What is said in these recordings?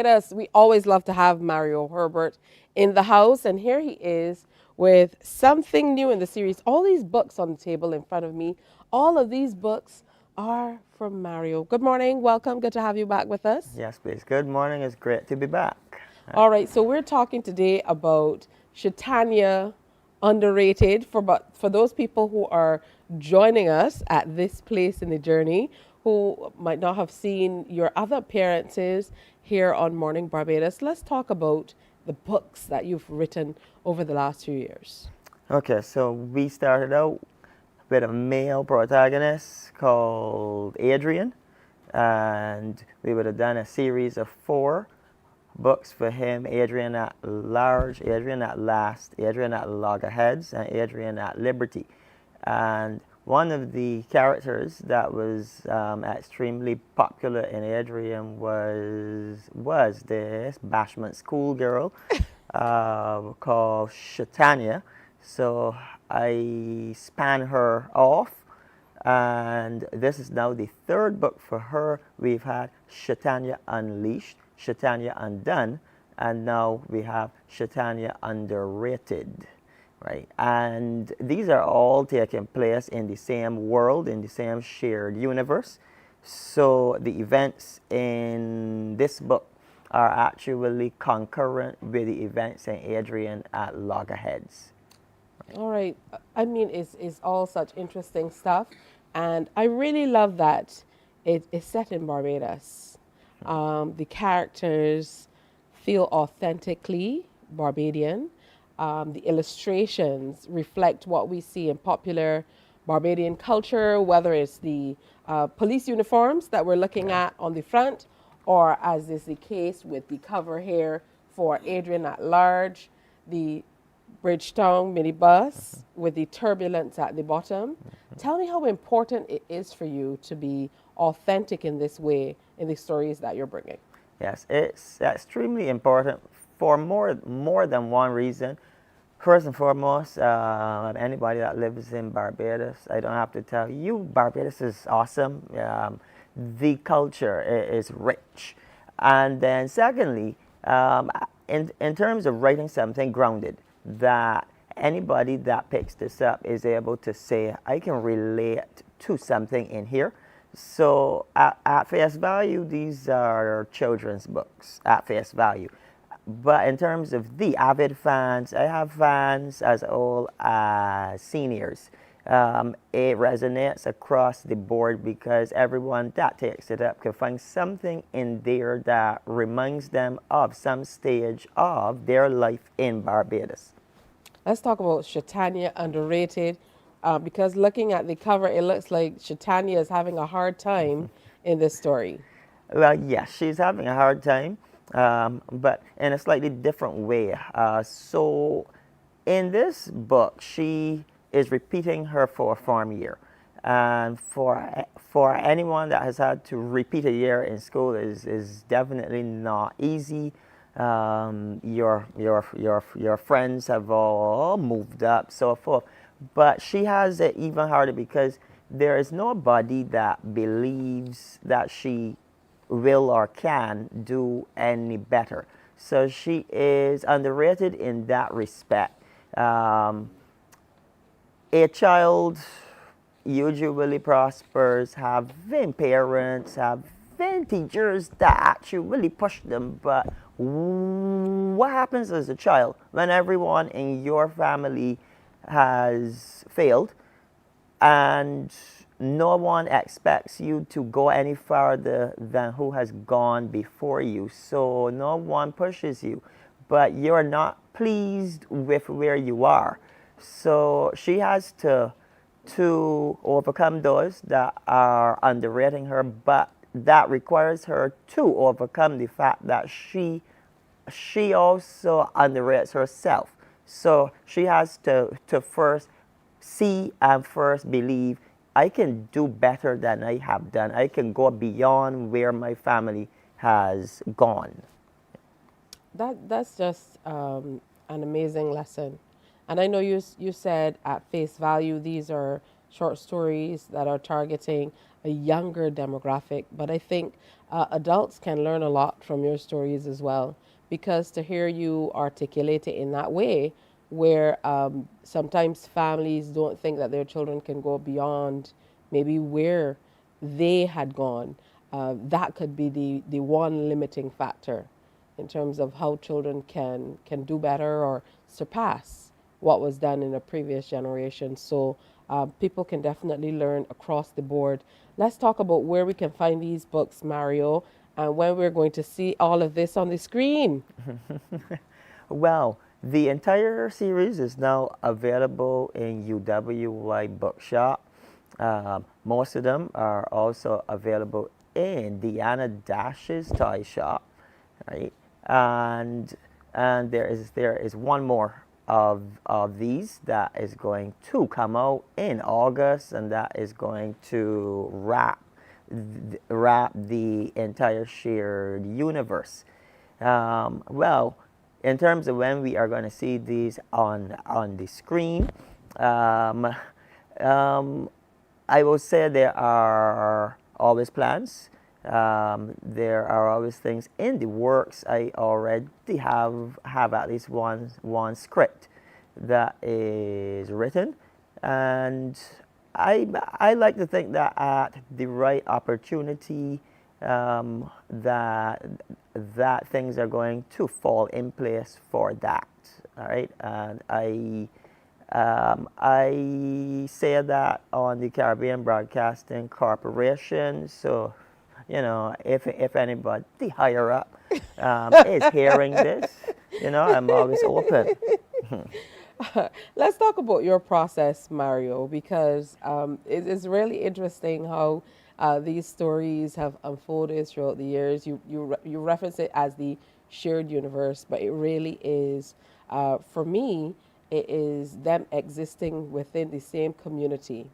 Barbados. We always love to have Mario Herbert in the house, and here he is with something new in the series. All these books on the table in front of me, all of these books are from Mario. Good morning, welcome, good to have you back with us. Yes, please. Good morning. It's great to be back. All right, so we're talking today about Sha'Tanya Underrated for those people who are joining us at this place in the journey who might not have seen your other appearances here on Morning Barbados. Let's talk about the books that you've written over the last few years. Okay, so we started out with a male protagonist called Adrian, and we would have done a series of 4 books for him: Adrian at Large, Adrian at Last, Adrian at Loggerheads, and Adrian at Liberty. And one of the characters that was extremely popular in Adrian was this bashment schoolgirl called Sha'Tanya. So I span her off, and this is now the 3rd book for her. We've had Sha'Tanya Unleashed, Sha'Tanya Undone, and now we have Sha'Tanya Underrated, right? And these are all taking place in the same world, in the same shared universe. So the events in this book are actually concurrent with the events in Adrian at Loggerheads. All right. I mean, it's all such interesting stuff. And I really love that it is set in Barbados. The characters feel authentically Barbadian. The illustrations reflect what we see in popular Barbadian culture, whether it's the police uniforms that we're looking at on the front, or as is the case with the cover here for Adrian at Large, the Bridgetown minibus with the turbulence at the bottom. Tell me how important it is for you to be authentic in this way in the stories that you're bringing. Yes, it's extremely important for more than one reason. First and foremost, anybody that lives in Barbados, I don't have to tell you, Barbados is awesome. The culture is rich. And then secondly, in terms of writing something grounded, that anybody that picks this up is able to say, I can relate to something in here. So at face value, these are children's books at face value. But in terms of the avid fans, I have fans as old as seniors. It resonates across the board because everyone that takes it up can find something in there that reminds them of some stage of their life in Barbados. Let's talk about Sha'Tanya Underrated, because looking at the cover, it looks like Sha'Tanya is having a hard time in this story. Well, yes, she's having a hard time, but in a slightly different way. So, in this book, she is repeating her 4th form year, and for anyone that has had to repeat a year in school is definitely not easy. Your friends have all moved up, so forth, but she has it even harder because there is nobody that believes that she will or can do any better. So she is underrated in that respect. A child usually prospers, having parents, having teachers that actually push them. But what happens as a child when everyone in your family has failed and no one expects you to go any farther than who has gone before you? So no one pushes you, but you're not pleased with where you are. So she has to overcome those that are underrating her, but that requires her to overcome the fact that she also underrates herself. So she has to first see and first believe, I can do better than I have done. I can go beyond where my family has gone. That's just an amazing lesson. And I know you said at face value these are short stories that are targeting a younger demographic, but I think adults can learn a lot from your stories as well, because to hear you articulate it in that way, where sometimes families don't think that their children can go beyond maybe where they had gone, that could be the one limiting factor in terms of how children can do better or surpass what was done in a previous generation. So people can definitely learn across the board. Let's talk about where we can find these books, Mario, and when we're going to see all of this on the screen. Well, the entire series is now available in UWY Bookshop. Most of them are also available in Deanna Dash's toy shop, right? And there is one more of these that is going to come out in August, and that is going to wrap the entire shared universe. Well, in terms of when we are going to see these on the screen, um, um, I will say there are always plans. There are always things in the works. I already have at least one script that is written, and I like to think that at the right opportunity, that things are going to fall in place for that. All right, and I say that on the Caribbean Broadcasting Corporation. So, if anybody higher up is hearing this, I'm always open. Let's talk about your process, Mario, because it is really interesting how these stories have unfolded throughout the years. You reference it as the shared universe, but it really is, for me, it is them existing within the same community.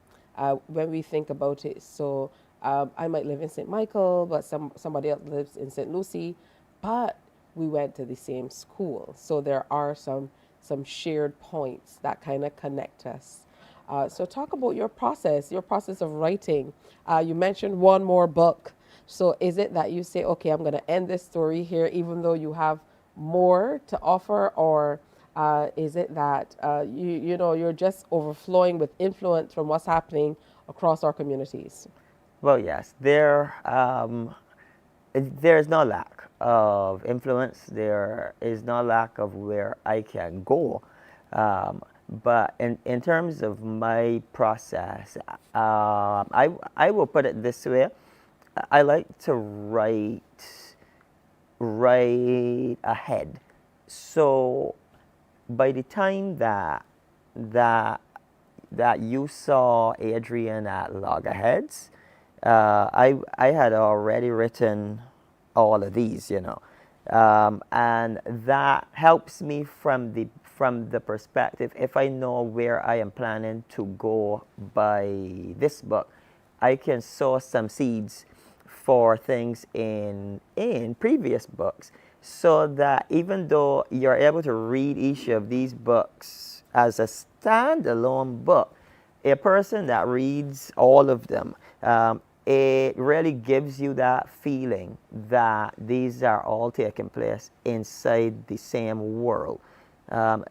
When we think about it, so I might live in St. Michael, but somebody else lives in St. Lucie, but we went to the same school. So there are some shared points that kind of connect us. So talk about your process of writing. You mentioned one more book. So is it that you say, okay, I'm going to end this story here, even though you have more to offer, or is it that you're just overflowing with influence from what's happening across our communities? Well, yes, there is no lack of influence. There is no lack of where I can go. But in terms of my process, I will put it this way. I like to write ahead. So by the time that that you saw Adrian at Loggerheads, I had already written all of these, and that helps me from the perspective. If I know where I am planning to go by this book, I can sow some seeds for things in previous books, so that even though you're able to read each of these books as a standalone book, a person that reads all of them, it really gives you that feeling that these are all taking place inside the same world. A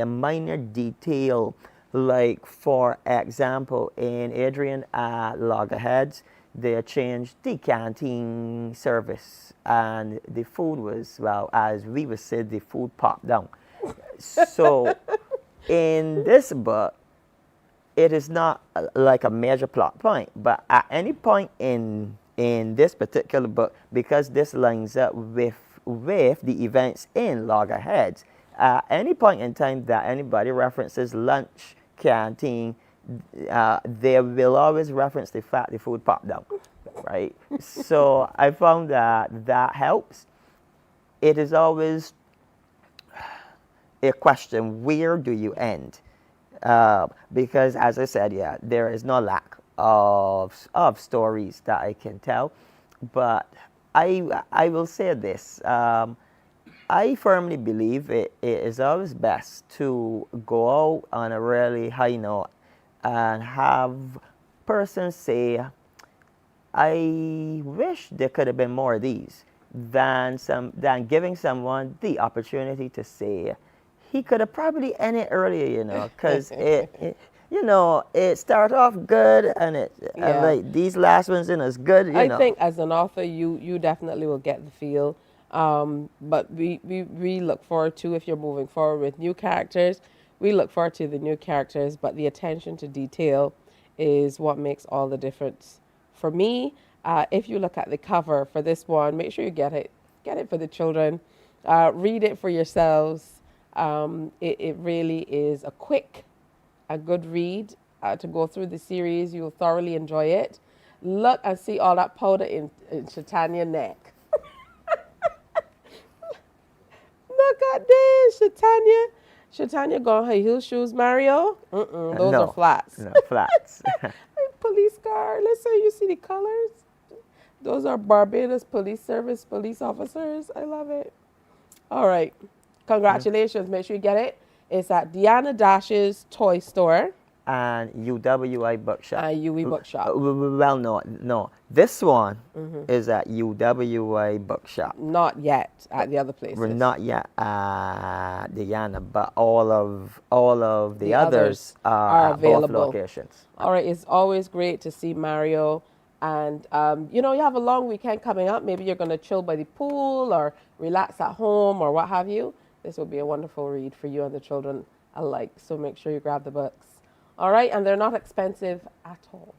minor detail, like for example, in Adrian at Loggerheads, they changed the canteen service, and the food was, well, as we would say, the food popped down. So in this book, it is not like a major plot point, but at any point in this particular book, because this lines up with the events in Loggerheads, at any point in time that anybody references lunch, canteen, they will always reference the fact the food popped down, right? So I found that helps. It is always a question: where do you end? Because, as I said, yeah, there is no lack of stories that I can tell, but I will say this. I firmly believe it is always best to go out on a really high note and have person say, I wish there could have been more of these, than giving someone the opportunity to say, he could have probably ended earlier, because it started off good, and Yeah. like these last ones in is good, I think as an author, you definitely will get the feel. But we look forward to, if you're moving forward with new characters, we look forward to the new characters. But the attention to detail is what makes all the difference. For me, if you look at the cover for this one, make sure you get it. Get it for the children. Read it for yourselves. It really is a good read to go through the series. You'll thoroughly enjoy it. Look and see all that powder in Sha'Tanya's neck. Look at this, Sha'Tanya. Sha'Tanya got her heel shoes, Mario. Those are no, flats. no, flats. Police car. Listen, you see the colors? Those are Barbados Police Service police officers. I love it. All right. Congratulations. Make sure you get it. It's at Deanna Dash's toy store And UWI Bookshop. and UE Bookshop. Well, no. This one is at UWI Bookshop. Not yet at the other places. We're not yet at Diana, but all of the The others are at available. both locations. All right. It's always great to see Mario. And, you have a long weekend coming up. Maybe you're going to chill by the pool or relax at home or what have you. This will be a wonderful read for you and the children alike. So make sure you grab the books. All right. And they're not expensive at all.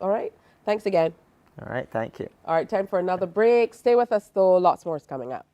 All right. Thanks again. All right, thank you. All right. Time for another break. Stay with us, though. Lots more is coming up.